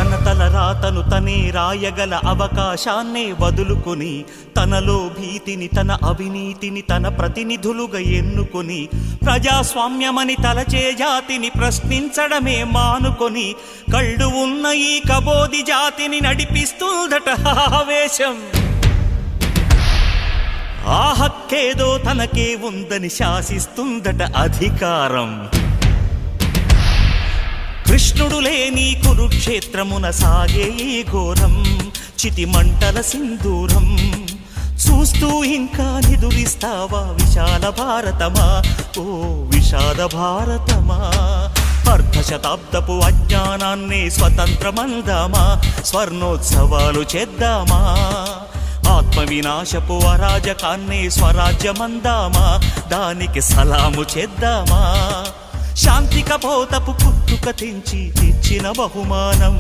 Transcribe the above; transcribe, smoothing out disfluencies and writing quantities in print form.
తన తల రాతను తనే రాయగల అవకాశాన్నే వదులుకొని తనలో భీతిని తన అవినీతిని తన ప్రతినిధులుగా ఎన్నుకొని ప్రజాస్వామ్యమని తలచే జాతిని ప్రశ్నించడమే మానుకొని కళ్ళు ఉన్న ఈ కబోది జాతిని నడిపిస్తుందట ఆవేశం. ఆ హక్కేదో తనకే ఉందని శాసిస్తుందట అధికారం. కృష్ణుడు లేని కురుక్షేత్రమున సాగే ఈ ఘోరం చితి మంటల సింధూరం. చూస్తూ ఇంకా నిదురిస్తావా విశాల భారతమా, ఓ విషాద భారతమా. అర్ధ శతాబ్దపు అజ్ఞానాన్ని స్వతంత్రమందామా, స్వర్ణోత్సవాలు చేద్దామా. ఆత్మ వినాశపు అరాజకాన్ని స్వరాజ్యమందామా, దానికి సలాము చేద్దామా. శాంతిక పోతపు పుట్టుక తెంచి తెచ్చిన బహుమానం